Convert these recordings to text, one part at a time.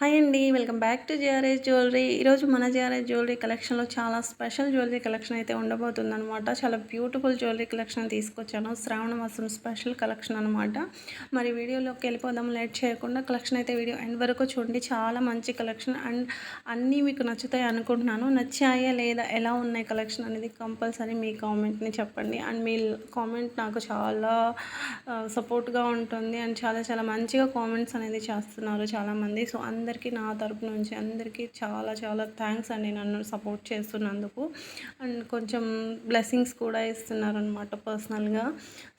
Hi అండి. Welcome back to JRS jewellery. ఈరోజు మన జేఆర్ఎస్ జ్యువెలరీ కలెక్షన్‌లో చాలా స్పెషల్ జ్యువెలరీ కలెక్షన్ అయితే ఉండబోతుందనమాట. చాలా బ్యూటిఫుల్ జ్యువెలరీ కలెక్షన్ తీసుకొచ్చాను. శ్రావణ మాసం స్పెషల్ కలెక్షన్ అనమాట. మరి వీడియోలోకి వెళ్ళిపోదాం లేట్ చేయకుండా. కలెక్షన్ అయితే వీడియో ఎండ్ వరకు చూడండి. చాలా మంచి కలెక్షన్ అండ్ అన్నీ మీకు నచ్చుతాయి అనుకుంటున్నాను. నచ్చాయా లేదా ఎలా ఉన్నాయి కలెక్షన్ అనేది కంపల్సరీ మీ కామెంట్‌ని చెప్పండి. అండ్ మీ కామెంట్ నాకు చాలా సపోర్ట్‌గా ఉంటుంది. అండ్ చాలా చాలా మంచిగా కామెంట్స్ అనేది చేస్తున్నారు చాలామంది. సో అందరికీ నా తరపు నుంచి అందరికీ చాలా చాలా థ్యాంక్స్ అండి నన్ను సపోర్ట్ చేస్తున్నందుకు. అండ్ కొంచెం బ్లెస్సింగ్స్ కూడా ఇస్తున్నారనమాట పర్సనల్గా.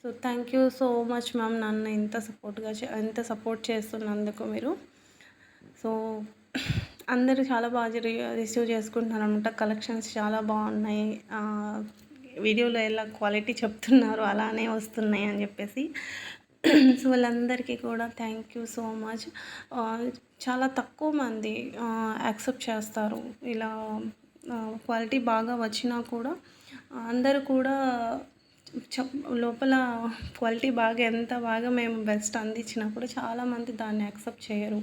So thank you so much ma'am, నన్ను ఇంత సపోర్ట్ చేస్తున్నందుకు మీరు. సో అందరూ చాలా బాగా రిసీవ్ చేసుకుంటున్నారనమాట. కలెక్షన్స్ చాలా బాగున్నాయి, వీడియోలో ఎలా క్వాలిటీ చెప్తున్నారో అలానే వస్తున్నాయి అని చెప్పేసి. సో వాళ్ళందరికీ కూడా థ్యాంక్ యూ సో మచ్. చాలా తక్కువ మంది యాక్సెప్ట్ చేస్తారు ఇలా. క్వాలిటీ బాగా వచ్చినా కూడా అందరూ కూడా లోపల క్వాలిటీ బాగా ఎంత బాగా మేము బెస్ట్ అందించినా కూడా చాలామంది దాన్ని యాక్సెప్ట్ చేయరు.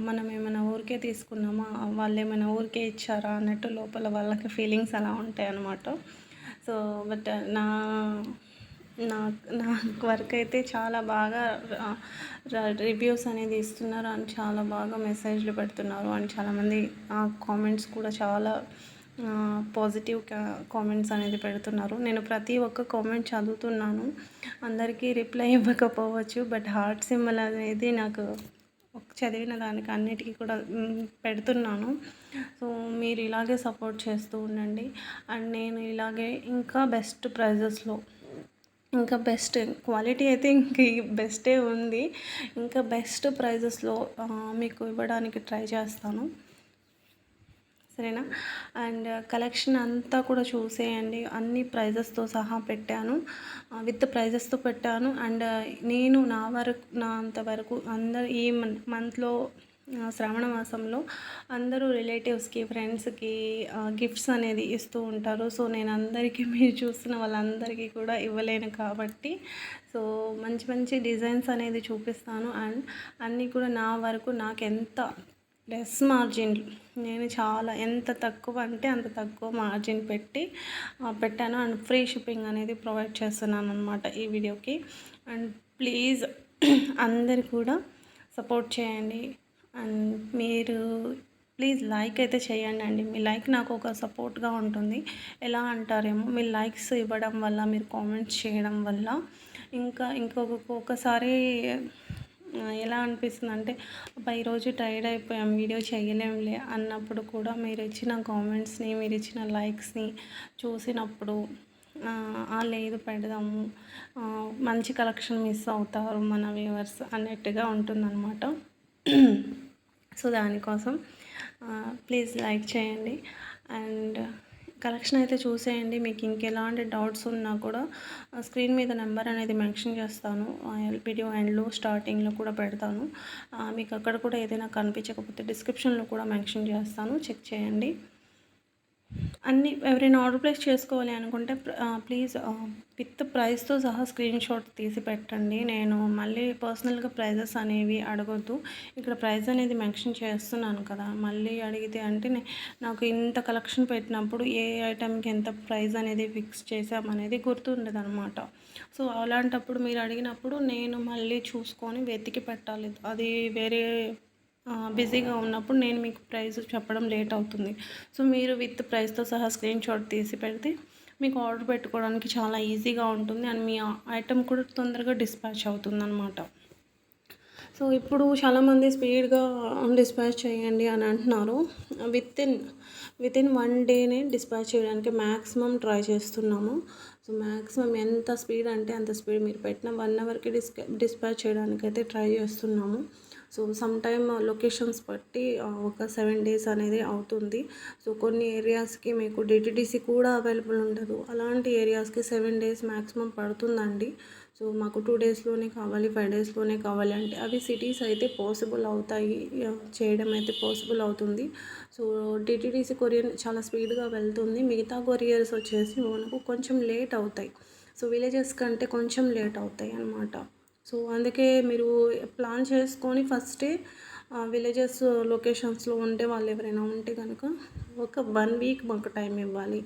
మనం ఏమైనా ఊరికే తీసుకున్నామా, వాళ్ళు ఏమైనా ఊరికే ఇచ్చారా అన్నట్టు లోపల వాళ్ళకి ఫీలింగ్స్ అలా ఉంటాయి అన్నమాట. సో బట్ నా నా నా వర్క్ అయితే చాలా బాగా రివ్యూస్ అనేది ఇస్తున్నారు అండ్ చాలా బాగా మెసేజ్లు పెడుతున్నారు. అండ్ చాలామంది కామెంట్స్ కూడా చాలా పాజిటివ్ కామెంట్స్ అనేది పెడుతున్నారు. నేను ప్రతి ఒక్క కామెంట్ చదువుతున్నాను. అందరికీ రిప్లై ఇవ్వకపోవచ్చు, బట్ హార్ట్ సింబల్ అనేది నాకు చదివిన దానికి అన్నిటికీ కూడా పెడుతున్నాను. సో మీరు ఇలాగే సపోర్ట్ చేస్తూ ఉండండి. అండ్ నేను ఇలాగే ఇంకా బెస్ట్ ప్రైజెస్లో, ఇంకా బెస్ట్ క్వాలిటీ అయితే ఇంక బెస్టే ఉంది, ఇంకా బెస్ట్ ప్రైజెస్లో మీకు ఇవ్వడానికి ట్రై చేస్తాను, సరేనా? అండ్ కలెక్షన్ అంతా కూడా చూసేయండి. అన్ని ప్రైజెస్తో సహా పెట్టాను, విత్ ప్రైజెస్తో పెట్టాను. అండ్ నేను నా అంతవరకు అందరు ఈ మంత్లో శ్రావణ మాసంలో అందరూ రిలేటివ్స్కి, ఫ్రెండ్స్కి గిఫ్ట్స్ అనేది ఇస్తూ ఉంటారు. సో నేను అందరికీ, మీరు చూస్తున్న వాళ్ళందరికీ కూడా ఇవ్వలేను కాబట్టి సో మంచి మంచి డిజైన్స్ అనేది చూపిస్తాను. అండ్ అన్నీ కూడా నా వరకు నాకు ఎంత లెస్ మార్జిన్, నేను చాలా ఎంత తక్కువ అంటే అంత తక్కువ మార్జిన్ పెట్టాను. అండ్ ఫ్రీ షిప్పింగ్ అనేది ప్రొవైడ్ చేస్తున్నాను అనమాట ఈ వీడియోకి. అండ్ ప్లీజ్ అందరు కూడా సపోర్ట్ చేయండి. అండ్ మీరు ప్లీజ్ లైక్ అయితే చేయండి అండి. మీ లైక్ నాకు ఒక సపోర్ట్గా ఉంటుంది. ఎలా అంటారేమో, మీ లైక్స్ ఇవ్వడం వల్ల, మీరు కామెంట్స్ చేయడం వల్ల ఇంకొకసారి ఎలా అనిపిస్తుంది అంటే, ఈరోజు టైర్డ్ అయిపోయాం, వీడియో చేయలేంలే అన్నప్పుడు కూడా మీరు ఇచ్చిన కామెంట్స్ని, మీరు ఇచ్చిన లైక్స్ని చూసినప్పుడు లేదు పెడదాము, మంచి కలెక్షన్ మిస్ అవుతారు మన వ్యూవర్స్ అన్నట్టుగా ఉంటుందన్నమాట. సో దానికోసం ప్లీజ్ లైక్ చేయండి. అండ్ కలెక్షన్ అయితే చూసేయండి. మీకు ఇంకెలాంటి డౌట్స్ ఉన్నా కూడా స్క్రీన్ మీద నెంబర్ అనేది మెన్షన్ చేస్తాను, వీడియో ఎండ్లో స్టార్టింగ్లో కూడా పెడతాను. మీకు అక్కడ కూడా ఏదైనా కనిపించకపోతే డిస్క్రిప్షన్లో కూడా మెన్షన్ చేస్తాను, చెక్ చేయండి. ఎవరైనా ఆర్డర్ ప్లేస్ చేసుకోవాలి అనుకుంటే ప్లీజ్ విత్ ప్రైస్తో సహా స్క్రీన్ షాట్ తీసి పెట్టండి. నేను మళ్ళీ పర్సనల్గా ప్రైజెస్ అనేవి అడగొద్దు. ఇక్కడ ప్రైస్ అనేది మెన్షన్ చేస్తున్నాను కదా, మళ్ళీ అడిగితే అంటే నాకు ఇంత కలెక్షన్ పెట్టినప్పుడు ఏ ఐటెంకి ఎంత ప్రైస్ అనేది ఫిక్స్ చేసామనేది గుర్తుండదు అనమాట. సో అలాంటప్పుడు మీరు అడిగినప్పుడు నేను మళ్ళీ చూసుకొని వెతికి పెట్టాలి. అది వేరే బిజీగా ఉన్నప్పుడు నేను మీకు ప్రైస్ చెప్పడం లేట్ అవుతుంది. సో మీరు విత్ ప్రైస్తో సహా స్క్రీన్ షాట్ తీసి పెడితే మీకు ఆర్డర్ పెట్టుకోవడానికి చాలా ఈజీగా ఉంటుంది. అండ్ మీ ఐటెం కూడా తొందరగా డిస్పాచ్ అవుతుంది అనమాట. సో ఇప్పుడు చాలామంది స్పీడ్గా డిస్పాచ్ చేయండి అని అంటున్నారు. విత్ ఇన్ 1 డేనే డిస్పాచ్ చేయడానికి మ్యాక్సిమం ట్రై చేస్తున్నాము. సో మ్యాక్సిమం ఎంత స్పీడ్ అంటే అంత స్పీడ్, మీరు పెట్టిన 1 అవర్కి డిస్పాచ్ చేయడానికి అయితే ట్రై చేస్తున్నాము. సో సమ్ టైమ్ లొకేషన్స్ బట్టి ఒక 7 డేస్ అనేది అవుతుంది. సో కొన్ని ఏరియాస్కి మీకు డిటిడిసి కూడా అవైలబుల్ ఉండదు. అలాంటి ఏరియాస్కి 7 డేస్ మ్యాక్సిమం పడుతుందండి. సో మాకు 2 డేస్లోనే కావాలి, 5 డేస్లోనే కావాలి అంటే అవి సిటీస్ అయితే పాసిబుల్ అవుతాయి, చేయడం అయితే పాసిబుల్ అవుతుంది. సో డిటిడిసి కొరియర్ చాలా స్పీడ్గా వెళ్తుంది. మిగతా కొరియర్స్ వచ్చేసి మనకు కొంచెం లేట్ అవుతాయి. సో విలేజెస్ కంటే కొంచెం లేట్ అవుతాయి అన్నమాట. సో అందుకే మీరు ప్లాన్ చేసుకొని ఫస్టే విలేజెస్ లొకేషన్స్లో ఉండే వాళ్ళు ఎవరైనా ఉంటే కనుక ఒక 1 వీక్ మాకు టైం ఇవ్వాలి.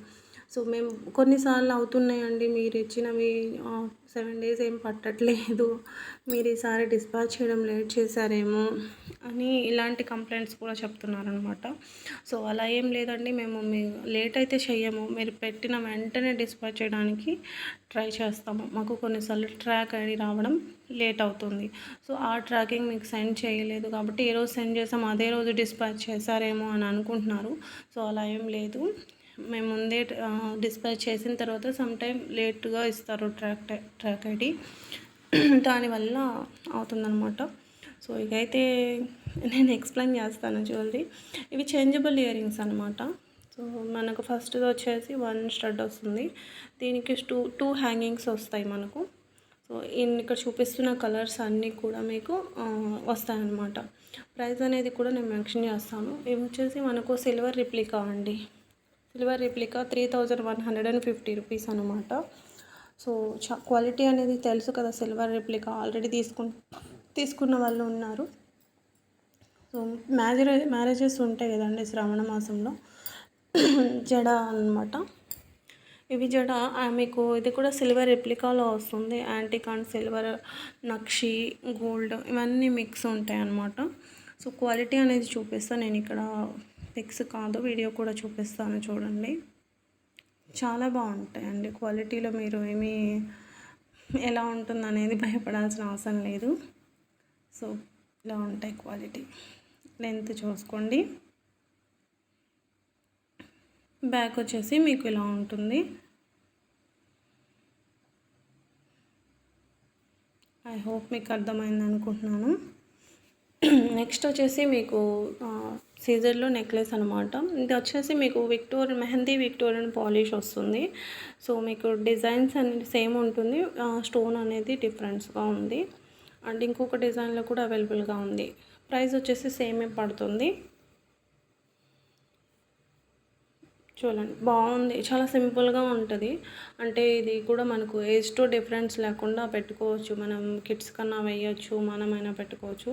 సో మేము కొన్నిసార్లు అవుతున్నాయండి మీరు ఇచ్చినవి 7 డేస్ ఏం పట్టట్లేదు, మీరు ఈసారి డిస్పాచ్ చేయడం లేట్ చేశారేమో అని ఇలాంటి కంప్లైంట్స్ కూడా చెప్తున్నారనమాట. సో అలా ఏం లేదండి, మేము లేట్ అయితే చెయ్యము, మీరు పెట్టిన వెంటనే డిస్పాచ్ చేయడానికి ట్రై చేస్తాము. మాకు కొన్నిసార్లు ట్రాక్ ఐడి రావడం లేట్ అవుతుంది. సో ఆ ట్రాకింగ్ మీకు సెండ్ చేయలేదు కాబట్టి ఏ రోజు సెండ్ చేసాము అదే రోజు డిస్పాచ్ చేశారేమో అని అనుకుంటున్నారు. సో అలా ఏం లేదు, మేము ముందే డిస్పాచ్ చేసిన తర్వాత సమ్ టైమ్ లేట్గా ఇస్తారు ట్రాక్ ఐడి, దానివల్ల అవుతుందన్నమాట. సో ఇకైతే నేను ఎక్స్ప్లెయిన్ చేస్తాను జ్యువెలరీ. ఇవి చేంజబుల్ ఇయర్ రింగ్స్ అనమాట. సో మనకు ఫస్ట్ది వచ్చేసి 1 స్టడ్ వస్తుంది, దీనికి టూ హ్యాంగింగ్స్ వస్తాయి మనకు. సో ఇక్కడ చూపిస్తున్న కలర్స్ అన్నీ కూడా మీకు వస్తాయన్నమాట. ప్రైస్ అనేది కూడా నేను మెన్షన్ చేస్తాను. ఇవి వచ్చేసి మనకు సిల్వర్ రిప్లికా అండి. సిల్వర్ రిప్లికా 3150 రూపీస్ అనమాట. సో క్వాలిటీ అనేది తెలుసు కదా, సిల్వర్ రిప్లికా ఆల్రెడీ తీసుకున్న వాళ్ళు ఉన్నారు. సో మ్యారేజెస్ ఉంటాయి కదండి శ్రావణ మాసంలో, జడ అనమాట. ఇవి జడ మీకు ఇది కూడా సిల్వర్ రెప్లికాలో వస్తుంది. Antique and silver, nakshi, gold ఇవన్నీ మిక్స్ ఉంటాయి అన్నమాట. సో క్వాలిటీ అనేది చూపిస్తాను నేను ఇక్కడ, పిక్స్ కాదు వీడియో కూడా చూపిస్తాను చూడండి. చాలా బాగుంటాయండి క్వాలిటీలో, మీరు ఎలా ఉంటుంది అనేది భయపడాల్సిన అవసరం లేదు. సో ఇలా ఉంటాయి క్వాలిటీ. లెంత్ చూసుకోండి. బ్యాక్ వచ్చేసి మీకు ఇలా ఉంటుంది. ఐ హోప్ మీకు అర్థమైంది అనుకుంటున్నాను. నెక్స్ట్ వచ్చేసి మీకు సీజర్లో నెక్లెస్ అనమాట. ఇది వచ్చేసి మీకు మెహందీ విక్టోరియన్ పాలిష్ వస్తుంది. సో మీకు డిజైన్స్ అనేది సేమ్ ఉంటుంది, స్టోన్ అనేది డిఫరెన్స్గా ఉంది. అండ్ ఇంకొక డిజైన్లో కూడా అవైలబుల్గా ఉంది. ప్రైస్ వచ్చేసి సేమే పడుతుంది. చూడండి బాగుంది, చాలా సింపుల్గా ఉంటుంది. అంటే ఇది కూడా మనకు ఏజ్ టు డిఫరెన్స్ లేకుండా పెట్టుకోవచ్చు. మనం కిడ్స్ కన్నా వేయచ్చు, మనమైనా పెట్టుకోవచ్చు.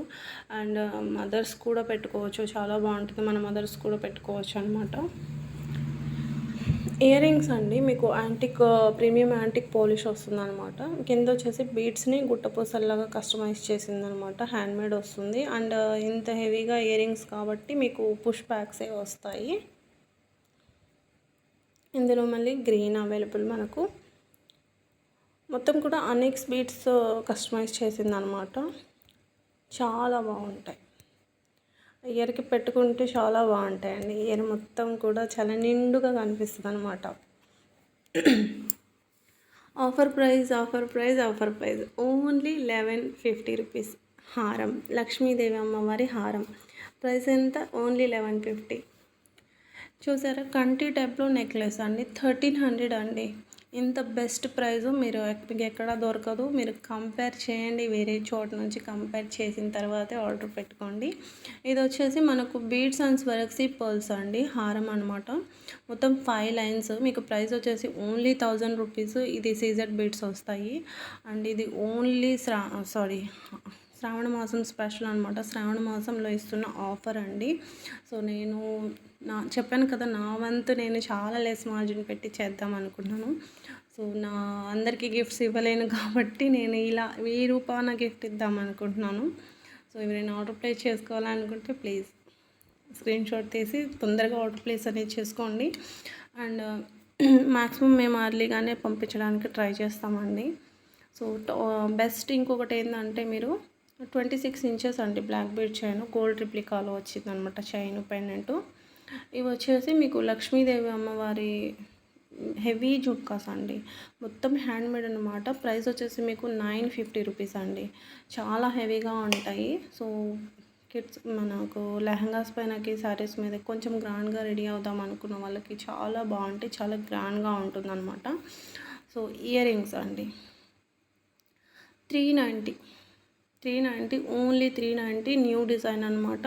అండ్ మదర్స్ కూడా పెట్టుకోవచ్చు, చాలా బాగుంటుంది. మన మదర్స్ కూడా పెట్టుకోవచ్చు అనమాట. ఇయర్ రింగ్స్ అండి మీకు ప్రీమియం యాంటిక్ పాలిష్ వస్తుంది అనమాట. కింద వచ్చేసి బీడ్స్ని గుట్టపూసల్లాగా కస్టమైజ్ చేసిందనమాట, హ్యాండ్మేడ్ వస్తుంది. అండ్ ఇంత హెవీగా ఇయర్ రింగ్స్ కాబట్టి మీకు పుష్ బ్యాక్సే వస్తాయి. ఇందులో మళ్ళీ గ్రీన్ అవైలబుల్ మనకు. మొత్తం కూడా అనెక్స్ బీడ్స్ కస్టమైజ్ చేసిందనమాట. చాలా బాగుంటాయి, ఇయర్కి పెట్టుకుంటే చాలా బాగుంటాయండి. ఇయర్ మొత్తం కూడా చాలా నిండుగా కనిపిస్తుంది అనమాట. Offer price only 1150 rupees. హారం, లక్ష్మీదేవి అమ్మవారి హారం ప్రైస్ ఎంత? ఓన్లీ 1150. చూసారా, కంటి టైప్లో నెక్లెస్ అండి, 1300 అండి. ఇంత బెస్ట్ ప్రైస్ మీకు ఎక్కడ దొరకదు. మీరు కంపేర్ చేయండి, వేరే చోట నుంచి కంపేర్ చేసిన తర్వాతే ఆర్డర్ పెట్టుకోండి. ఇది వచ్చేసి మనకు బీడ్స్ అండ్ స్వరక్సీ పర్ల్స్ అండి, హారం అనమాట. మొత్తం 5 లైన్స్. మీకు ప్రైస్ వచ్చేసి ఓన్లీ 1000 రూపీస్. ఇది సీజెడ్ బీడ్స్ వస్తాయి. అండ్ ఇది ఓన్లీ శ్రావణ మాసం స్పెషల్ అనమాట. శ్రావణ మాసంలో ఇస్తున్న ఆఫర్ అండి. సో నేను చెప్పాను కదా, నా వంతు నేను చాలా లెస్ మార్జిన్ పెట్టి చేద్దాం అనుకున్నాను. సో అందరికీ గిఫ్ట్స్ ఇవ్వలేను కాబట్టి నేను ఇలా ఈ రూపాన గిఫ్ట్ ఇద్దాం అనుకుంటున్నాను. సో ఎవరైనా ఆర్డర్ ప్లేస్ చేసుకోవాలనుకుంటే ప్లీజ్ స్క్రీన్ షాట్ తీసి తొందరగా ఆర్డర్ ప్లేస్ అనేది చేసుకోండి. అండ్ మ్యాక్సిమం మేము అర్లీగానే పంపించడానికి ట్రై చేస్తామండి. సో బెస్ట్ ఇంకొకటి ఏంటంటే, మీరు 26 ఇంచెస్ అండి బ్లాక్ బీడ్ చైన్, గోల్డ్ రిప్లికాలో వచ్చిందనమాట చైన్ పెండెంట్. ఇవి వచ్చేసి మీకు లక్ష్మీదేవి అమ్మవారి హెవీ జుట్కాస్ అండి, మొత్తం హ్యాండ్మేడ్ అనమాట. ప్రైస్ వచ్చేసి మీకు 950 రూపీస్ అండి. చాలా హెవీగా ఉంటాయి. సో కిడ్స్ మనకు లెహంగాస్ పైనకి, శారీస్ మీద కొంచెం గ్రాండ్గా రెడీ అవుదాం అనుకున్న వాళ్ళకి చాలా బాగుంటాయి, చాలా గ్రాండ్గా ఉంటుంది అనమాట. సో ఇయర్ రింగ్స్ అండి 390 ఓన్లీ 390. న్యూ డిజైన్ అనమాట.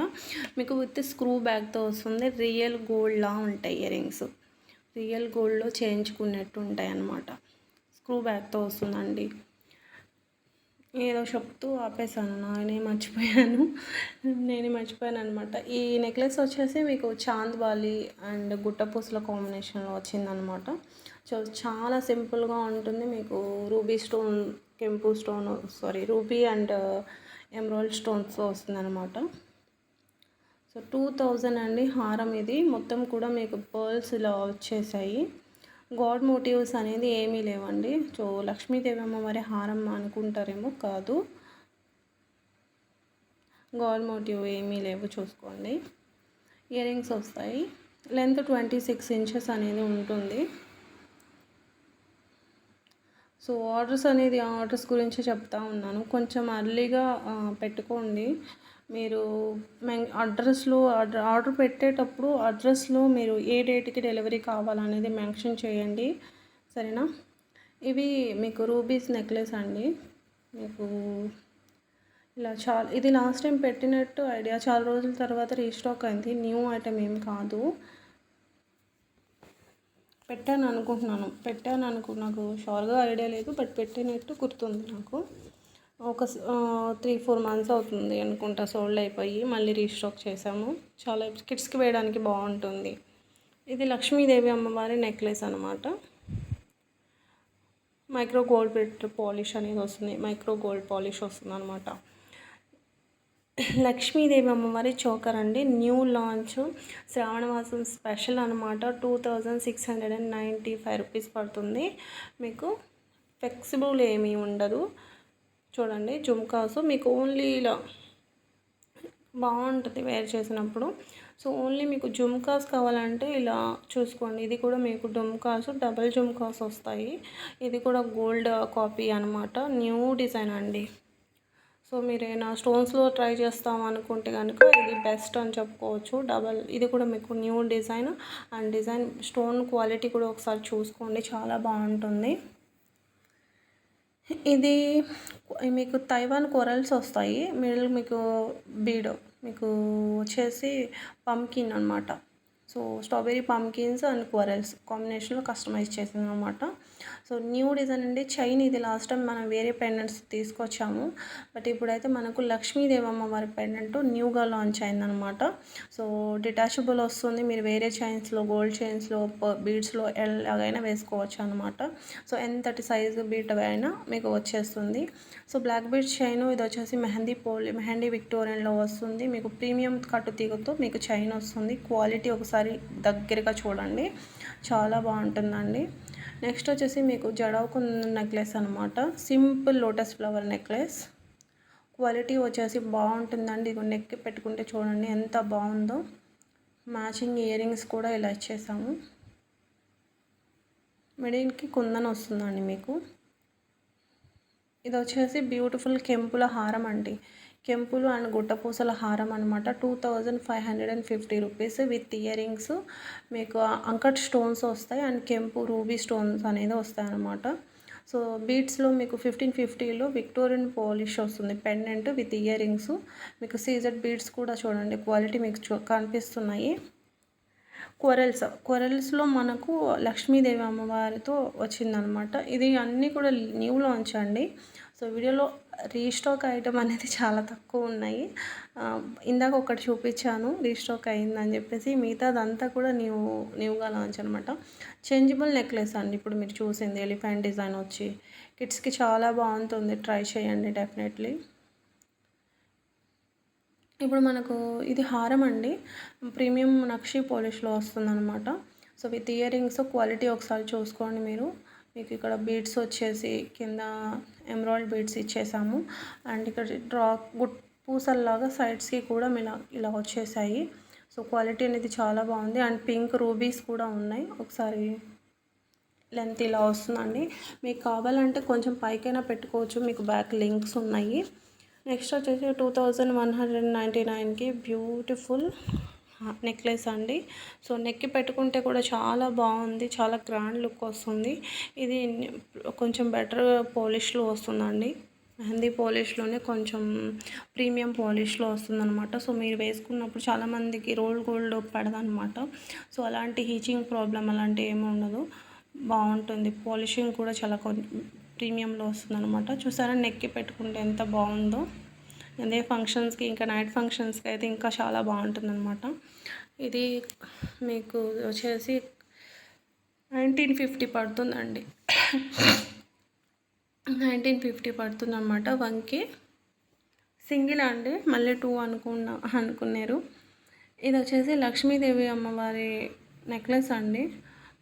మీకు విత్ స్క్రూ బ్యాగ్తో వస్తుంది. రియల్ గోల్డ్లా ఉంటాయి ఇయర్ రింగ్స్, రియల్ గోల్డ్లో చేయించుకున్నట్టు ఉంటాయి అన్నమాట. స్క్రూ బ్యాగ్తో వస్తుందండి. ఏదో చెప్తూ ఆపేసాను. నేనే మర్చిపోయాను అనమాట. ఈ నెక్లెస్ వచ్చేసి మీకు చాంద్ బాలి అండ్ గుట్టపూసల కాంబినేషన్‌లో వచ్చిందనమాట. సో, చాలా సింపుల్‌గా ఉంటుంది. మీకు రూబీ స్టోన్, కెంపు స్టోన్ రూబీ అండ్ ఎమరాల్డ్ స్టోన్స్‌తో వస్తుందనమాట. సో, 2000 అండి హారం ఇది. మొత్తం కూడా మీకు పర్ల్స్ ఇలా వచ్చేసాయి. గాడ్ మోటివ్స్ అనేది ఏమీ లేవండి. సో, లక్ష్మీదేవి అమ్మవారి హారం అనుకుంటారేమో, కాదు. గాడ్ మోటివ్ ఏమీ లేవు, చూసుకోండి. ఇయర్ రింగ్స్ వస్తాయి. లెంత్ 26 ఇంచెస్ అనేది ఉంటుంది. సో, ఆర్డర్స్ గురించి చెప్తా ఉన్నాను. కొంచెం అర్లీగా పెట్టుకోండి. మీరు ఆర్డర్ పెట్టేటప్పుడు అడ్రస్లో మీరు ఏ డేట్కి డెలివరీ కావాలనేది మెన్షన్ చేయండి, సరేనా? ఇవి మీకు రూబీస్ నెక్లెస్ అండి. మీకు ఇది లాస్ట్ టైం పెట్టినట్టు ఐడియా, చాలా రోజుల తర్వాత రీస్టాక్ అయింది. న్యూ ఐటమ్ ఏం కాదు. నాకు షూర్గా ఐడియా లేదు, బట్ పెట్టినట్టు గుర్తుంది నాకు. ఒక 3-4 మంత్స్ అవుతుంది అనుకుంటా సోల్డ్ అయిపోయి, మళ్ళీ రీస్టాక్ చేసాము. చాలా కిడ్స్కి వేయడానికి బాగుంటుంది. ఇది లక్ష్మీదేవి అమ్మవారి నెక్లెస్ అనమాట. మైక్రో గోల్డ్ పాలిష్ అనేది వస్తుంది. మైక్రో గోల్డ్ పాలిష్ వస్తుంది అనమాట. లక్ష్మీదేవి అమ్మవారి చోకర్ అండి. న్యూ లాంచ్, శ్రావణ మాసం స్పెషల్ అనమాట. 2695 రూపీస్ పడుతుంది. మీకు ఫ్లెక్సిబుల్ ఏమీ ఉండదు. చూడండి, జుమ్కాసు మీకు ఓన్లీ ఇలా బాగుంటుంది వేర్ చేసినప్పుడు. సో, ఓన్లీ మీకు జుమ్కాస్ కావాలంటే ఇలా చూసుకోండి. ఇది కూడా మీకు డబల్ జుమ్కాస్ వస్తాయి. ఇది కూడా గోల్డ్ కాపీ అనమాట. న్యూ డిజైన్ అండి. సో, మీరేనా స్టోన్స్లో ట్రై చేస్తాం అనుకుంటే కనుక ఇది బెస్ట్ అని చెప్పుకోవచ్చు. ఇది కూడా మీకు new design, and design stone quality కూడా ఒకసారి చూసుకోండి, చాలా బాగుంటుంది. ఇది మీకు తైవాన్ కొరల్స్ వస్తాయి. మీకు బీడ్ మీకు వచ్చేసి పంకిన్ అనమాట. So, strawberry pumpkins and corals కాంబినేషన్లో కస్టమైజ్ చేసింది అనమాట. సో, న్యూ డిజైన్ అండి. చైన్ ఇది లాస్ట్ టైం మనం వేరే పెండెంట్స్ తీసుకొచ్చాము, బట్ ఇప్పుడైతే మనకు లక్ష్మీదేవి అమ్మవారి పెండెంట్ న్యూగా లాంచ్ అయిందనమాట. సో, డిటాచబుల్ వస్తుంది. మీరు వేరే చైన్స్లో, గోల్డ్ చైన్స్లో, బీడ్స్లో ఎలాగైనా వేసుకోవచ్చు అనమాట. సో, ఎంతటి సైజు బీట్ అయినా మీకు వచ్చేస్తుంది. సో, బ్లాక్ బీడ్ చైన్ ఇది వచ్చేసి మెహందీ విక్టోరియన్లో వస్తుంది. మీకు ప్రీమియం కట్టు తీగతో మీకు చైన్ వస్తుంది. క్వాలిటీ ఒకసారి దగ్గరగా చూడండి, చాలా బాగుంటుందండి. నెక్స్ట్ వచ్చేసి మీకు జడవుకు నెక్లెస్ అనమాట. Simple lotus flower necklace. Quality వచ్చేసి బాగుంటుందండి. ఇది నెక్కి పెట్టుకుంటే చూడండి ఎంత బాగుందో. మ్యాచింగ్ ఇయర్ రింగ్స్ కూడా ఇలా ఇచ్చేసాము. మిడిల్కి కుందన్ వస్తుందండి మీకు. ఇది వచ్చేసి బ్యూటిఫుల్ కెంపుల హారం అండి. కెంపులు అండ్ గుట్టపూసల హారం అనమాట. 2550 రూపీస్ విత్ ఇయర్ రింగ్స్. మీకు అంకట్ స్టోన్స్ వస్తాయి అండ్ కెంపు రూబీ స్టోన్స్ అనేది వస్తాయి అనమాట. సో, బీడ్స్లో మీకు 1550లో విక్టోరియన్ పాలిష్ వస్తుంది పెండెంట్ విత్ ఇయర్ రింగ్స్. మీకు సీజెడ్ బీడ్స్ కూడా చూడండి, క్వాలిటీ మీకు కనిపిస్తున్నాయి. కొరల్స్లో మనకు లక్ష్మీదేవి అమ్మవారితో వచ్చిందనమాట. ఇది అన్నీ కూడా న్యూ లాంచ్ అండి. సో, వీడియోలో రీస్టాక్ ఐటమ్ అనేది చాలా తక్కువ ఉన్నాయి. ఇందాక ఒకటి చూపించాను రీస్టాక్ అయిందని చెప్పేసి, మిగతాదంతా కూడా న్యూగా లాంచ్ అనమాట. చేంజబుల్ నెక్లెస్ అండి. ఇప్పుడు మీరు చూసింది ఎలిఫెంట్ డిజైన్ వచ్చి కిడ్స్కి చాలా బాగుంటుంది, ట్రై చేయండి డెఫినెట్లీ. ఇప్పుడు మనకు ఇది హారం అండి. ప్రీమియం నక్షి పాలిష్లో వస్తుందన్నమాట. So, with ear rings quality ఒకసారి చూసుకోండి మీరు. మీకు ఇక్కడ బీడ్స్ వచ్చేసి కింద ఎమరాల్డ్ బీడ్స్ ఇచ్చేసాము. అండ్ ఇక్కడ పూసల్లాగా సైడ్స్కి కూడా ఇలా వచ్చేసాయి. సో, క్వాలిటీ అనేది చాలా బాగుంది. అండ్ పింక్ రూబీస్ కూడా ఉన్నాయి. ఒకసారి లెంత్ ఇలా వస్తుందండి. మీకు కావాలంటే కొంచెం పైకైనా పెట్టుకోవచ్చు, మీకు బ్యాక్ లింక్స్ ఉన్నాయి. నెక్స్ట్ వచ్చేసి 2199కి బ్యూటిఫుల్ నెక్లెస్ అండి. సో, నెక్కి పెట్టుకుంటే కూడా చాలా బాగుంది, చాలా గ్రాండ్ లుక్ వస్తుంది. ఇది కొంచెం బెటర్ పాలిష్లో వస్తుందండి. మెహందీ పాలిష్లోనే కొంచెం ప్రీమియం పాలిష్లో వస్తుందన్నమాట. సో, మీరు వేసుకున్నప్పుడు చాలామందికి రోల్ గోల్డ్ పడదనమాట. సో, అలాంటి హీచింగ్ ప్రాబ్లం అలాంటివి ఏమి ఉండదు, బాగుంటుంది. పాలిషింగ్ కూడా చాలా ప్రీమియంలో వస్తుందన్నమాట. చూసారా నెక్కి పెట్టుకుంటే ఎంత బాగుందో. అదే ఫంక్షన్స్కి ఇంకా నైట్ ఫంక్షన్స్కి అయితే ఇంకా చాలా బాగుంటుందన్నమాట. ఇది మీకు వచ్చేసి 1950 పడుతుందండి. 1950 పడుతుందన్నమాట. 1K సింగిల్ అండి, మళ్ళీ 2 అనుకున్నారు. ఇది వచ్చేసి లక్ష్మీదేవి అమ్మవారి నెక్లెస్ అండి.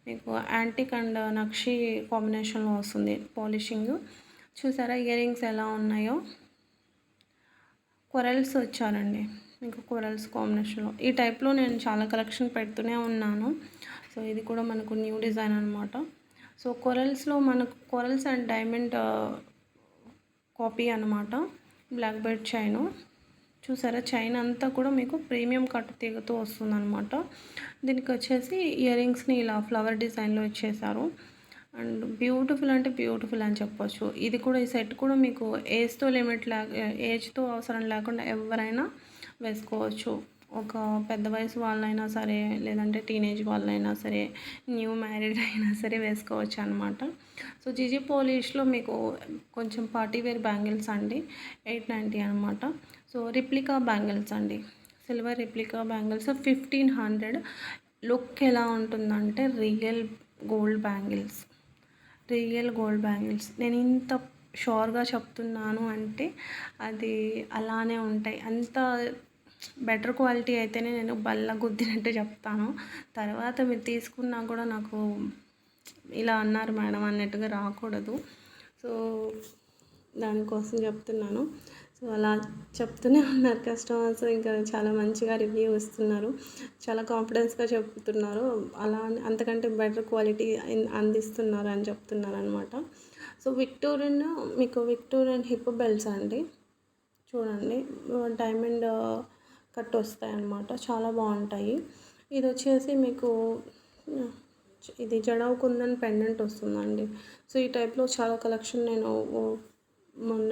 మీకు యాంటిక్ అండ్ నక్షి కాంబినేషన్లో వస్తుంది పాలిషింగ్. చూసారా ఇయర్ రింగ్స్ ఎలా ఉన్నాయో. కొరల్స్ వచ్చారండి, మీకు కొరల్స్ కాంబినేషన్లో. ఈ టైప్లో నేను చాలా కలెక్షన్ పెడుతూనే ఉన్నాను. సో ఇది కూడా మనకు న్యూ డిజైన్ అనమాట. సో కొరల్స్లో మనకు కొరల్స్ అండ్ డైమండ్ కాపీ అనమాట. Black belt chain. చూసారా చైన్ అంతా కూడా మీకు ప్రీమియం కట్టు తీగతో వస్తుందన్నమాట. దీనికి వచ్చేసి ఇయర్ రింగ్స్ని ఇలా ఫ్లవర్ డిజైన్లో ఇచ్చేసారు. అండ్ బ్యూటిఫుల్ అంటే బ్యూటిఫుల్ అని చెప్పొచ్చు. ఇది కూడా ఈ సెట్ కూడా మీకు ఏజ్తో అవసరం లేకుండా ఎవరైనా వేసుకోవచ్చు. ఒక పెద్ద వయసు వాళ్ళైనా సరే, లేదంటే టీనేజ్ వాళ్ళైనా సరే, న్యూ మ్యారీడ్ అయినా సరే వేసుకోవచ్చు అనమాట. సో జిజి పాలిష్లో మీకు కొంచెం పార్టీ వేర్ బ్యాంగిల్స్ అండి, 890 అనమాట. సో రిప్లికా బ్యాంగిల్స్ అండి, సిల్వర్ రిప్లికా బ్యాంగిల్స్ 1500. లుక్ ఎలా ఉంటుందంటే రియల్ గోల్డ్ బ్యాంగిల్స్. నేను ఇంత షూర్గా చెప్తున్నాను అంటే అది అలానే ఉంటాయి. అంత బెటర్ క్వాలిటీ అయితేనే నేను బల్ల గుద్దినట్టు చెప్తాను. తర్వాత మీరు తీసుకున్నా కూడా నాకు ఇలా అన్నారు మేడం అన్నట్టుగా రాకూడదు. సో దానికోసం చెప్తున్నాను. సో అలా చెప్తూనే ఉన్నారు కస్టమర్స్, ఇంకా చాలా మంచిగా రివ్యూ ఇస్తున్నారు, చాలా కాన్ఫిడెన్స్గా చెప్తున్నారు. అలా అంతకంటే బెటర్ క్వాలిటీ అందిస్తున్నారు అని చెప్తున్నారు అనమాట. సో విక్టోరియన్ హిప్ బెల్ట్స్ అండి. చూడండి డైమండ్ కట్ వస్తాయి అన్నమాట, చాలా బాగుంటాయి. ఇది వచ్చేసి మీకు ఇది జడావ్ కుందన్ పెండెంట్ వస్తుందండి. సో ఈ టైప్లో చాలా కలెక్షన్ నేను మొన్న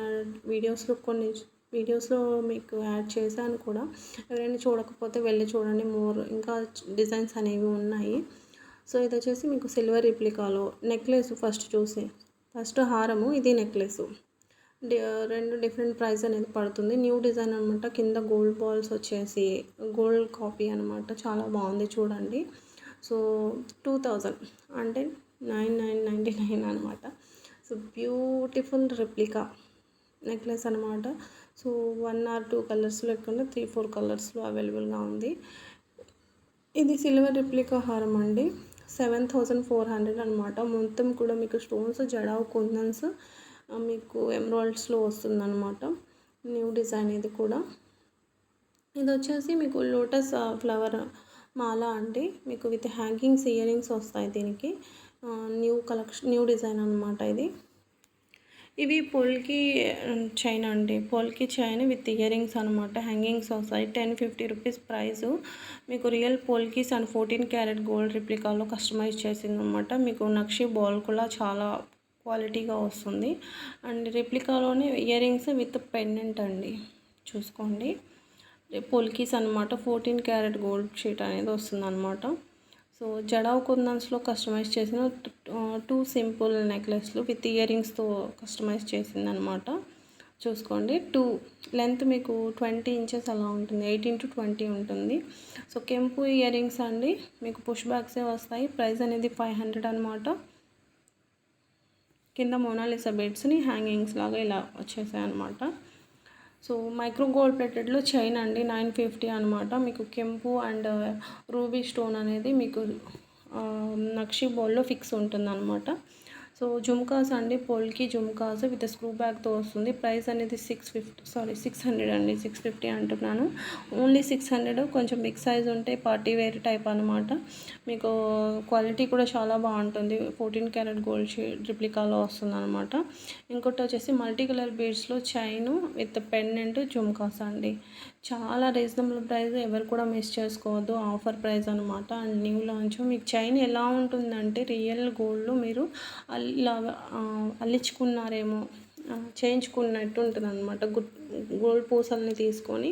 కొన్ని వీడియోస్లో మీకు యాడ్ చేశాను కూడా. ఎవరైనా చూడకపోతే వెళ్ళి చూడండి, ఇంకా డిజైన్స్ అనేవి ఉన్నాయి. సో ఇది వచ్చేసి మీకు సిల్వర్ రిప్లికాలో నెక్లెస్. ఫస్ట్ హారము, ఇది నెక్లెస్. 2 డిఫరెంట్ ప్రైస్ అనేది పడుతుంది. న్యూ డిజైన్ అనమాట. కింద గోల్డ్ బాల్స్ వచ్చేసి గోల్డ్ కాపీ అనమాట. చాలా బాగుంది చూడండి. సో 2000 అంటే 9999 అనమాట. సో బ్యూటిఫుల్ రిప్లికా నెక్లెస్ అనమాట. సో 1 or 2 కలర్స్లో లేకుండా 3-4 కలర్స్లో అవైలబుల్గా ఉంది. ఇది సిల్వర్ రిప్లికా హారం అండి, 7400 అనమాట. మొత్తం కూడా మీకు స్టోన్స్ జడావ్ కుందన్స్ మీకు ఎమరాల్డ్స్లో వస్తుందన్నమాట. న్యూ డిజైన్ ఇది కూడా. ఇది వచ్చేసి మీకు లోటస్ ఫ్లవర్ మాల అండి, మీకు విత్ హ్యాంగింగ్స్ ఇయర్ రింగ్స్ వస్తాయి దీనికి. న్యూ డిజైన్ అనమాట ఇది. ఇవి పోల్కి చైన్ అండి, polki chain with earrings అనమాట. హ్యాంగింగ్స్ వస్తాయి. 1050 రూపీస్ ప్రైజు. మీకు real polkis and 14 carat gold రిప్లికాలో కస్టమైజ్ చేసింది అనమాట. మీకు నక్షి బాల్ కూడా చాలా క్వాలిటీగా వస్తుంది. అండ్ రిప్లికాలోనే ఇయర్ రింగ్స్ విత్ పెండెంట్ అండి, చూసుకోండి. పోల్కీస్ అనమాట. 14 క్యారెట్ గోల్డ్ షీట్ అనేది వస్తుంది అనమాట. సో జడావ్ కుందన్స్లో కస్టమైజ్ చేసిన 2 సింపుల్ నెక్లెస్లు విత్ ఇయర్ రింగ్స్తో కస్టమైజ్ చేసిందనమాట. చూసుకోండి. లెంత్ మీకు 20 ఇంచెస్ అలా ఉంటుంది, 18 to 20 ఉంటుంది. సో కెంపు ఇయర్ రింగ్స్ అండి, మీకు పుష్ బ్యాక్సే వస్తాయి. ప్రైస్ అనేది 500 అనమాట. కింద మోనాలిసా బెడ్స్ని హ్యాంగింగ్స్ లాగా ఇలా వచ్చేసాయి అనమాట. సో మైక్రో గోల్డ్ ప్లేటెడ్లో చైన్ అండి, 950 అనమాట. మీకు కెంపు అండ్ రూబీ స్టోన్ అనేది మీకు నక్షి బౌల్లో ఫిక్స్ ఉంటుందన్నమాట. సో జుమ్కాస్ అండి, పోల్కి జుమ్కాస్ విత్ స్క్రూ బ్యాగ్తో వస్తుంది. ప్రైస్ అనేది 600 అండి, 650 అంటున్నాను. ఓన్లీ 600. కొంచెం బిగ్ సైజ్ ఉంటే పార్టీ వేర్ టైప్ అనమాట. మీకు క్వాలిటీ కూడా చాలా బాగుంటుంది. 14 క్యారెట్ గోల్డ్ రిప్లికాలో వస్తుంది అనమాట. ఇంకోటి వచ్చేసి మల్టీ కలర్ బీడ్స్లో చైన్ విత్ పెండెంట్ జుమ్కాస్ అండి. చాలా రీజనబుల్ ప్రైస్, ఎవరు కూడా మిస్ చేసుకోవద్దు. ఆఫర్ ప్రైస్ అనమాట. And new launch. మీకు చైన్ ఎలా ఉంటుందంటే రియల్ గోల్డ్లో మీరు ఇలా అల్లించుకున్నారేమో, చేయించుకున్నట్టు ఉంటుంది అనమాట. గోల్డ్ పూసల్ని తీసుకొని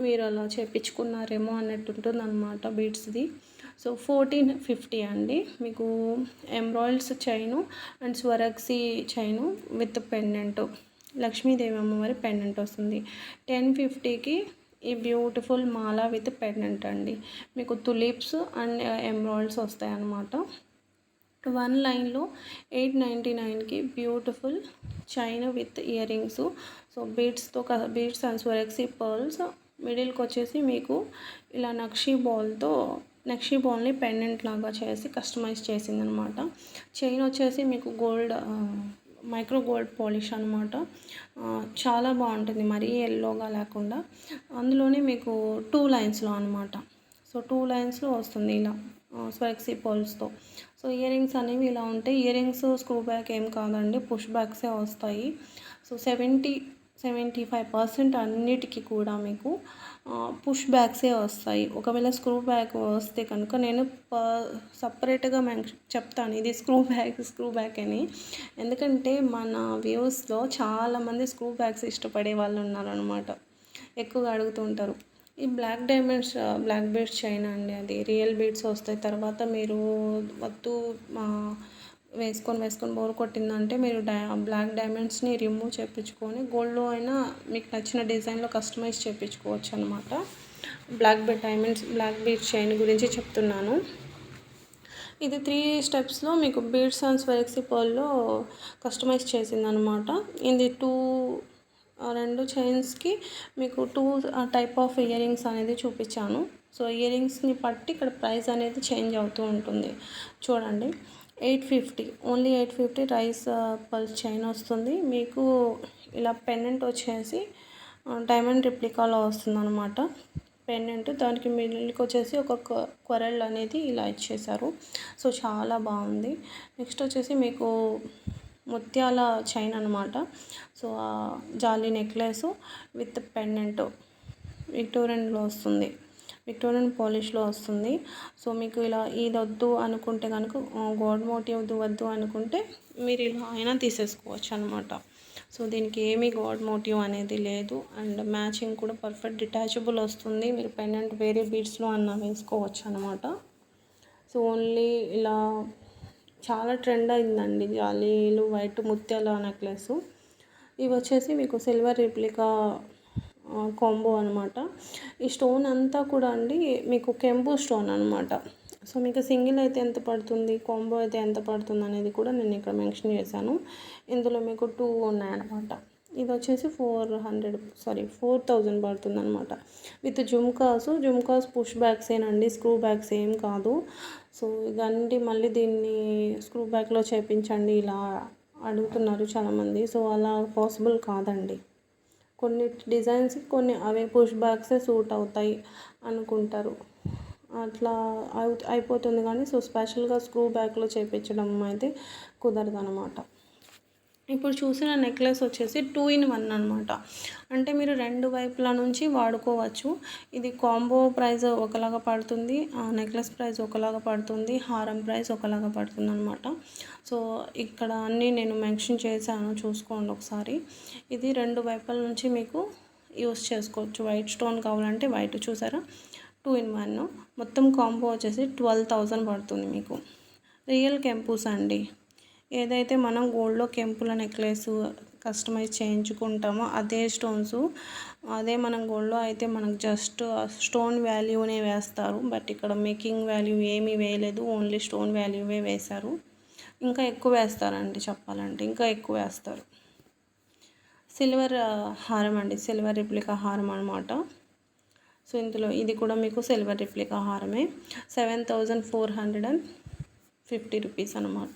మీరు అలా చేయించుకున్నారేమో అన్నట్టు ఉంటుంది అనమాట బీడ్స్ది. సో 1450 అండి. మీకు ఎంబ్రాయిడ్స్ chain and Swarovski chain with pendant, Lakshmidevi అమ్మవారి పెండెంట్ వస్తుంది. 1050కి ఈ బ్యూటిఫుల్ మాల విత్ పెండెంట్ అండి. మీకు తులిప్స్ అండ్ ఎంబ్రాయిడ్స్ వస్తాయి అన్నమాట. 1 లైన్లో 899కి beautiful chain with earrings. So beads and Swarovski pearls. మిడిల్కి వచ్చేసి మీకు ఇలా నక్షీ బాల్ని పెండెంట్ లాగా చేసి కస్టమైజ్ చేసిందనమాట. చైన్ వచ్చేసి మీకు మైక్రో గోల్డ్ పాలిష్ అనమాట. చాలా బాగుంటుంది, మరీ ఎల్లోగా లేకుండా. అందులోనే మీకు 2 లైన్స్లో అనమాట. సో 2 లైన్స్లో వస్తుంది ఇలా స్వరక్సీ పర్ల్స్తో. సో ఇయర్ రింగ్స్ అనేవి ఇలా ఉంటాయి. ఇయర్ రింగ్స్ స్క్రూ బ్యాక్ ఏం కాదండి, పుష్ బ్యాక్సే వస్తాయి. సో 75% అన్నిటికీ కూడా మీకు పుష్ బ్యాక్సే వస్తాయి. ఒకవేళ స్క్రూ బ్యాక్ వస్తే కనుక నేను సపరేట్గా చెప్తాను ఇది స్క్రూ బ్యాక్ అని. ఎందుకంటే మన వ్యూస్లో చాలామంది స్క్రూ బ్యాగ్స్ ఇష్టపడే వాళ్ళు ఉన్నారనమాట, ఎక్కువగా అడుగుతుంటారు. ఈ బ్లాక్ బీడ్స్ చైన్ అండి, అది రియల్ బీడ్స్ వస్తాయి. తర్వాత మీరు వద్దు వేసుకొని బోర్ కొట్టిందంటే మీరు బ్లాక్ డైమండ్స్ని రిమూవ్ చేయించుకొని గోల్డ్లో అయినా మీకు నచ్చిన డిజైన్లో కస్టమైజ్ చేయించుకోవచ్చు అనమాట. బ్లాక్ బీడ్స్ చైన్ గురించి చెప్తున్నాను. ఇది 3 స్టెప్స్లో మీకు బీడ్స్ అండ్ స్వరక్సీ పర్ల్లో కస్టమైజ్ చేసిందనమాట. ఇది 2 చైన్స్కి మీకు 2 టైప్ ఆఫ్ ఇయర్ రింగ్స్ అనేది చూపించాను. సో ఇయర్ రింగ్స్ని బట్టి ఇక్కడ ప్రైస్ అనేది చేంజ్ అవుతూ ఉంటుంది. చూడండి, 850, ఓన్లీ 850 రైస్ పల్స్ చైన్ వస్తుంది. మీకు ఇలా పెండెంట్ వచ్చేసి డైమండ్ రిప్లికాలో వస్తుంది అనమాట. పెండెంట్ దానికి మిడిల్కి వచ్చేసి ఒక కొరల్ అనేది ఇలా ఇచ్చేసారు. సో చాలా బాగుంది. నెక్స్ట్ వచ్చేసి మీకు ముత్యాల చైన్ అనమాట. So jali necklace with pendant Victorian పాలిష్లో వస్తుంది. సో మీకు ఇలా ఇది వద్దు అనుకుంటే కనుక, గోల్డ్ మోటివ్ వద్దు అనుకుంటే మీరు ఇలా అయినా తీసేసుకోవచ్చు అనమాట. సో దీనికి ఏమీ గోల్డ్ మోటివ్ అనేది లేదు. అండ్ మ్యాచింగ్ కూడా పర్ఫెక్ట్ డిటాచబుల్ వస్తుంది. మీరు పెండెంట్ వేరే బీడ్స్లో అన్న వేసుకోవచ్చు అనమాట. సో ఓన్లీ ఇలా చాలా ట్రెండ్ అయిందండి జాలీలు వైట్ ముత్యాల నెక్లెస్. ఇవి వచ్చేసి మీకు సిల్వర్ రిప్లికా కాంబో అనమాట. ఈ స్టోన్ అంతా కూడా అండి మీకు కెంపు స్టోన్ అనమాట. సో మీకు సింగిల్ అయితే ఎంత పడుతుంది, కాంబో అయితే ఎంత పడుతుంది అనేది కూడా నేను ఇక్కడ మెన్షన్ చేశాను. ఇందులో మీకు 2 ఉన్నాయన్నమాట. ఇది వచ్చేసి 4000 పడుతుంది అనమాట. విత్ జుమ్కాస్ పుష్ బ్యాగ్స్ ఏనండి, స్క్రూ బ్యాగ్స్ ఏం కాదు. సో ఇదండి, మళ్ళీ దీన్ని స్క్రూ బ్యాగ్లో చేయించండి ఇలా అడుగుతున్నారు చాలామంది. సో అలా పాసిబుల్ కాదండి. కొన్ని డిజైన్స్ కొన్ని అవే పుష్ బ్యాగ్సే సూట్ అవుతాయి అనుకుంటారు, అట్లా అయిపోతుంది. కానీ సో స్పెషల్గా స్క్రూ బ్యాగ్లో చేయించడం అయితే కుదరదు అనమాట. ఇప్పుడు చూసిన నెక్లెస్ వచ్చేసి 2 in 1 అనమాట. అంటే మీరు 2 వైపుల నుంచి వాడుకోవచ్చు. ఇది కాంబో ప్రైస్ ఒకలాగా పడుతుంది, నెక్లెస్ ప్రైస్ ఒకలాగా పడుతుంది, హారం ప్రైస్ ఒకలాగా పడుతుంది అనమాట. సో ఇక్కడ అన్నీ నేను మెన్షన్ చేశాను, చూసుకోండి ఒకసారి. ఇది 2 వైపుల నుంచి మీకు యూస్ చేసుకోవచ్చు. వైట్ స్టోన్ కావాలంటే వైట్, చూసారా 2 in 1. మొత్తం కాంబో వచ్చేసి 12,000 పడుతుంది మీకు. రియల్ కెంపుస్ అండి. ఏదైతే మనం గోల్డ్లో కెంపుల నెక్లెస్ కస్టమైజ్ చేయించుకుంటామో అదే స్టోన్స్, అదే మనం గోల్డ్లో అయితే మనకు జస్ట్ స్టోన్ వాల్యూనే వేస్తారు. బట్ ఇక్కడ మేకింగ్ వాల్యూ ఏమీ వేయలేదు, ఓన్లీ స్టోన్ వాల్యూవే వేశారు. ఇంకా ఎక్కువ వేస్తారండి, చెప్పాలంటే ఇంకా ఎక్కువ వేస్తారు. సిల్వర్ హారం అండి, సిల్వర్ రిప్లికా హారం అనమాట. సో ఇందులో ఇది కూడా మీకు సిల్వర్ రిప్లికా హారమే. 7450 రూపీస్ అనమాట.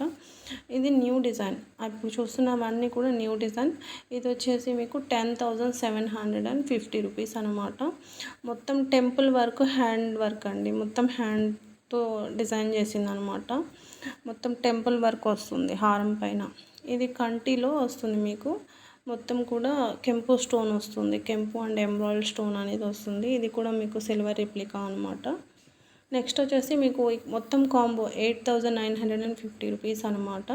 ఇది న్యూ డిజైన్, ఇప్పుడు చూస్తున్నవన్నీ కూడా న్యూ డిజైన్. ఇది వచ్చేసి మీకు 10,750 రూపీస్ అనమాట. మొత్తం టెంపుల్ వర్క్, హ్యాండ్ వర్క్ అండి, మొత్తం హ్యాండ్తో డిజైన్ చేసిందనమాట. మొత్తం టెంపుల్ వర్క్ వస్తుంది హారం పైన. ఇది కంటిలో వస్తుంది మీకు, మొత్తం కూడా కెంపు స్టోన్ వస్తుంది, కెంపు అండ్ ఎంబ్రాయిడ్ స్టోన్ అనేది వస్తుంది. ఇది కూడా మీకు సిల్వర్ రిప్లికా అనమాట. నెక్స్ట్ వచ్చేసి మీకు మొత్తం కాంబో 8950 రూపీస్ అనమాట.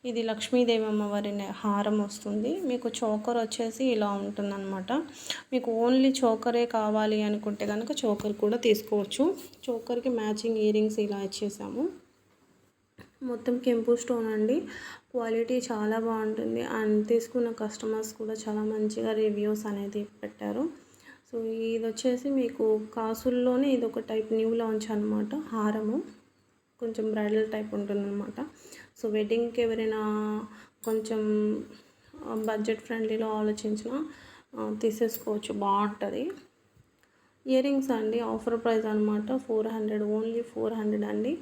ఇది లక్ష్మీదేవి అమ్మవారి హారం వస్తుంది. మీకు చోకర్ వచ్చేసి ఇలా ఉంటుందన్నమాట. మీకు ఓన్లీ చోకరే కావాలి అనుకుంటే కనుక చోకర్ కూడా తీసుకోవచ్చు. చోకర్కి మ్యాచింగ్ ఇయర్ రింగ్స్ ఇలా ఇచ్చేసాము. మొత్తం కెంపు స్టోన్ అండి. క్వాలిటీ చాలా బాగుంటుంది అండ్ తీసుకున్న కస్టమర్స్ కూడా చాలా మంచిగా రివ్యూస్ అనేది పెట్టారు. సో ఇది వచ్చేసి మీకు కాసుల్లోనే ఇది ఒక టైప్ న్యూ లాంచ్ అనమాట. హారము కొంచెం బ్రైడల్ టైప్ ఉంటుందన్నమాట. సో వెడ్డింగ్కి ఎవరైనా కొంచెం బడ్జెట్ ఫ్రెండ్లీలో ఆలోచించిన తీసేసుకోవచ్చు, బాగుంటుంది. ఇయర్ రింగ్స్ అండి ఆఫర్ ప్రైస్ అనమాట. 400, ఓన్లీ 400 అండి.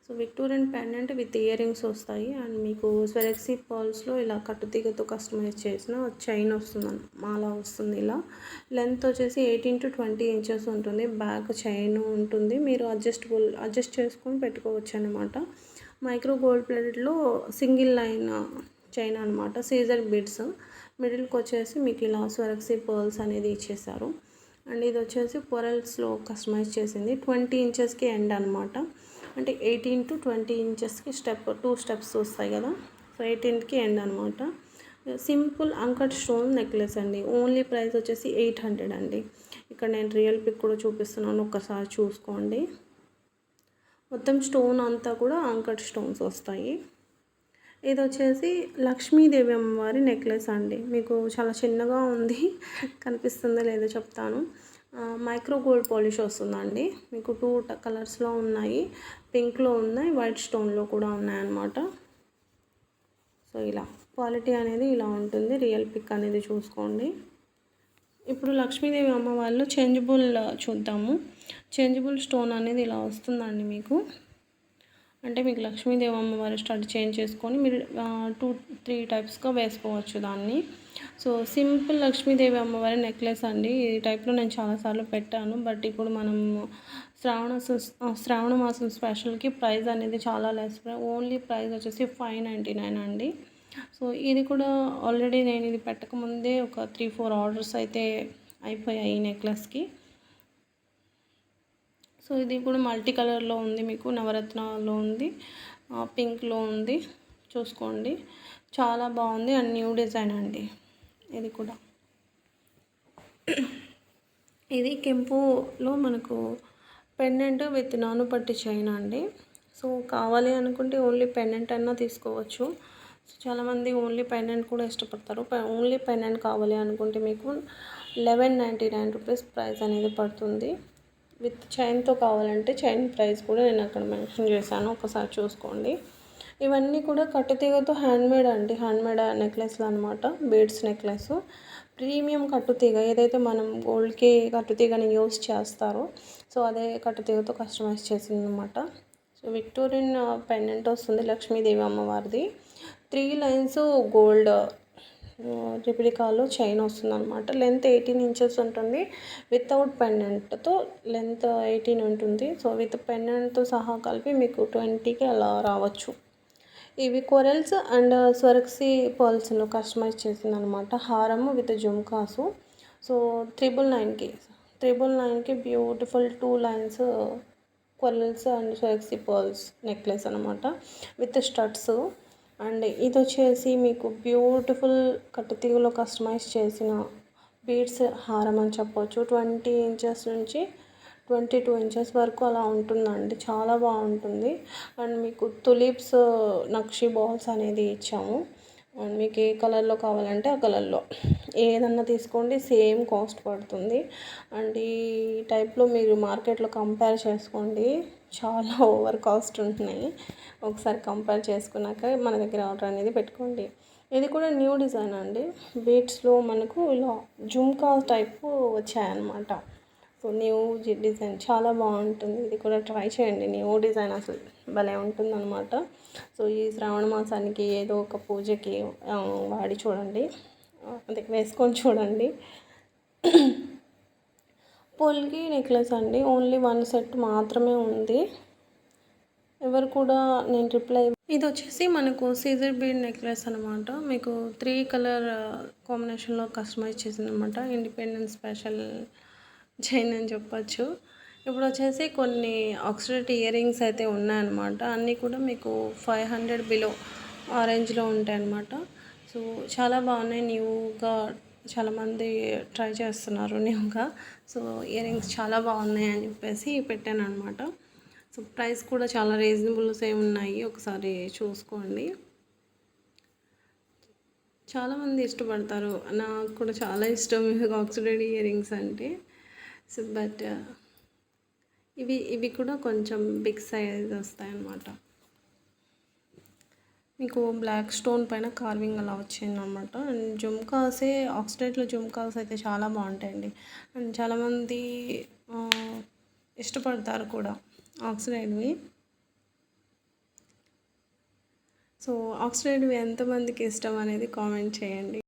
So Victorian pendant with ear rings వస్తాయి అండ్ మీకు స్వెరక్సీ పర్ల్స్లో ఇలా కట్టుతీగతో కస్టమైజ్ చేసిన చైన్ వస్తుంది, మాల వస్తుంది. ఇలా లెంత్ వచ్చేసి 18 to 20 ఇంచెస్ ఉంటుంది. బ్యాక్ చైన్ ఉంటుంది, మీరు అడ్జస్ట్ చేసుకొని పెట్టుకోవచ్చు అనమాట. మైక్రో గోల్డ్ ప్లేటెడ్లో సింగిల్ లైన్ చైన్ అనమాట. సీజర్ బీడ్స్ మిడిల్కి వచ్చేసి మీకు ఇలా స్వెరక్సీ పర్ల్స్ అనేది ఇచ్చేసారు. అండ్ ఇది వచ్చేసి పొరల్స్లో కస్టమైజ్ చేసింది. 20 ఇంచెస్కి ఎండ్ అనమాట. అంటే 18 to 20 ఇంచెస్కి 2 స్టెప్స్ వస్తాయి కదా. సో 18కి ఎండ్ అనమాట. సింపుల్ అంకట్ స్టోన్ నెక్లెస్ అండి. ఓన్లీ ప్రైస్ వచ్చేసి 800 అండి. ఇక్కడ నేను రియల్ పిక్ కూడా చూపిస్తున్నాను, ఒక్కసారి చూసుకోండి. మొత్తం స్టోన్ అంతా కూడా అంకట్ స్టోన్స్ వస్తాయి. ఇది వచ్చేసి లక్ష్మీదేవి అమ్మవారి నెక్లెస్ అండి. మీకు చాలా చిన్నగా ఉంది, కనిపిస్తుందో లేదో చెప్తాను. మైక్రో గోల్డ్ పాలిష్ వస్తుందండి. మీకు 2 కలర్స్లో ఉన్నాయి, పింక్లో ఉన్నాయి, వైట్ స్టోన్లో కూడా ఉన్నాయన్నమాట. సో ఇలా క్వాలిటీ అనేది ఇలా ఉంటుంది. రియల్ పిక్ అనేది చూసుకోండి. ఇప్పుడు లక్ష్మీదేవి అమ్మవాళ్ళు చేంజబుల్ చూద్దాము. చేంజబుల్ స్టోన్ అనేది ఇలా వస్తుందండి మీకు. అంటే మీకు లక్ష్మీదేవి అమ్మవారి స్టడ్ చేంజ్ చేసుకొని మీరు 2-3 టైప్స్గా వేసుకోవచ్చు దాన్ని. సో సింపుల్ లక్ష్మీదేవి అమ్మవారి నెక్లెస్ అండి. ఈ టైప్లో నేను చాలాసార్లు పెట్టాను, బట్ ఇప్పుడు మనం శ్రావణ మాసం స్పెషల్కి ప్రైస్ అనేది చాలా లెస్. ఓన్లీ ప్రైస్ వచ్చేసి 599 అండి. సో ఇది కూడా ఆల్రెడీ నేను ఇది పెట్టకముందే ఒక 3-4 ఆర్డర్స్ అయితే అయిపోయాయి ఈ నెక్లెస్కి. సో ఇది కూడా మల్టీ కలర్లో ఉంది, మీకు నవరత్నాల్లో ఉంది, పింక్లో ఉంది, చూసుకోండి. చాలా బాగుంది అండ్ న్యూ డిజైన్ అండి. ఇది కూడా ఇది కెంపులో మనకు పెండెంట్ విత్ నానుపట్టి చైన్ అండి. సో కావాలి అనుకుంటే ఓన్లీ పెండెంట్ అన్నా తీసుకోవచ్చు. సో చాలామంది ఓన్లీ పెండెంట్ కూడా ఇష్టపడతారు. ఓన్లీ పెండెంట్ కావాలి అనుకుంటే మీకు 1199 రూపీస్ ప్రైస్ అనేది పడుతుంది. విత్ చైన్తో కావాలంటే చైన్ ప్రైస్ కూడా నేను అక్కడ మెన్షన్ చేశాను, ఒకసారి చూసుకోండి. ఇవన్నీ కూడా కట్టుతీగతో హ్యాండ్మేడ్ అండి. హ్యాండ్మేడ్ నెక్లెస్లు అనమాట. బీడ్స్ నెక్లెస్ ప్రీమియం కట్టుతీగ, ఏదైతే మనం గోల్డ్కి కట్టుతీగని యూస్ చేస్తారో సో అదే కట్టుతీగతో కస్టమైజ్ చేసింది అనమాట. సో విక్టోరియన్ పెండెంట్ వస్తుంది లక్ష్మీదేవి అమ్మవారిది. 3 లైన్స్ గోల్డ్ రెప్లికాలో చైన్ వస్తుంది అనమాట. లెంత్ 18 ఇంచెస్ ఉంటుంది. వితౌట్ పెండెంట్తో లెంత్ 18 ఉంటుంది. సో విత్ పెండెంట్తో సహా కలిపి మీకు 20కి అలా రావచ్చు. ఇవి కొరల్స్ అండ్ స్వరక్సీ పర్ల్స్లో కస్టమైజ్ చేసింది అనమాట. హారము విత్ జుమ్కాసు. సో 999కి beautiful 2 lines corals and Swarovski pearls necklace అనమాట విత్ స్టడ్స్. అండ్ ఇది వచ్చేసి మీకు బ్యూటిఫుల్ కట్టుతీగలో కస్టమైజ్ చేసిన బీడ్స్ హారం అని చెప్పొచ్చు. 20 ఇంచెస్ నుంచి 22 ఇంచెస్ వరకు అలా ఉంటుందండి. చాలా బాగుంటుంది. అండ్ మీకు తులిప్స్ నక్షి బాల్స్ అనేది ఇచ్చాము. అండ్ మీకు ఏ కలర్లో కావాలంటే ఆ కలర్లో ఏదన్నా తీసుకోండి, సేమ్ కాస్ట్ పడుతుంది. అండ్ ఈ టైప్లో మీరు మార్కెట్లో కంపేర్ చేసుకోండి, చాలా ఓవర్ కాస్ట్ ఉంటున్నాయి. ఒకసారి కంపేర్ చేసుకున్నాక మన దగ్గర ఆర్డర్ అనేది పెట్టుకోండి. ఇది కూడా న్యూ డిజైన్ అండి. బీట్స్లో మనకు ఇలా జుమ్కా టైపు వచ్చాయన్నమాట. సో న్యూ డిజైన్ చాలా బాగుంటుంది. ఇది కూడా ట్రై చేయండి. న్యూ డిజైన్ అసలు భలే ఉంటుందన్నమాట. సో ఈ శ్రావణ మాసానికి ఏదో ఒక పూజకి వాడి చూడండి, అదే వేసుకొని చూడండి. పొల్కి నెక్లెస్ అండి. ఓన్లీ 1 సెట్ మాత్రమే ఉంది. ఎవరు కూడా నేను రిప్లై. ఇది వచ్చేసి మనకు సీజర్ బీడ్ నెక్లెస్ అనమాట. మీకు 3 కలర్ కాంబినేషన్లో కస్టమైజ్ చేసింది అనమాట. ఇండిపెండెన్స్ స్పెషల్ చైన్ అని చెప్పచ్చు. ఇప్పుడు వచ్చేసి కొన్ని ఆక్సిడైట్ ఇయర్ రింగ్స్ అయితే ఉన్నాయన్నమాట. అన్నీ కూడా మీకు 500 బిలో ఆ రేంజ్‌లో ఉంటాయన్నమాట. సో, చాలా బాగున్నాయి. న్యూగా చాలామంది ట్రై చేస్తున్నారు న్యూగా. సో, ఇయర్ రింగ్స్ చాలా బాగున్నాయి అని చెప్పేసి పెట్టానన్నమాట. సో, ప్రైస్ కూడా చాలా రీజనబుల్సే ఉన్నాయి. ఒకసారి చూసుకోండి. చాలామంది ఇష్టపడతారు. నాకు కూడా చాలా ఇష్టం ఆక్సిడైడ్ ఇయర్ రింగ్స్ అంటే. సో, బట్ ఇవి కూడా కొంచెం బిగ్ సైజ్ వస్తాయన్నమాట. మీకు బ్లాక్ స్టోన్ పైన కార్వింగ్ అలా వచ్చిందనమాట. అండ్ జుమ్కాసే ఆక్సిడైడ్లో జుమ్కాస్ అయితే చాలా బాగుంటాయండి. అండ్ చాలామంది ఇష్టపడతారు కూడా ఆక్సిడైడ్వి. సో, ఆక్సిడైడ్వి ఎంతమందికి ఇష్టం అనేది కామెంట్ చేయండి.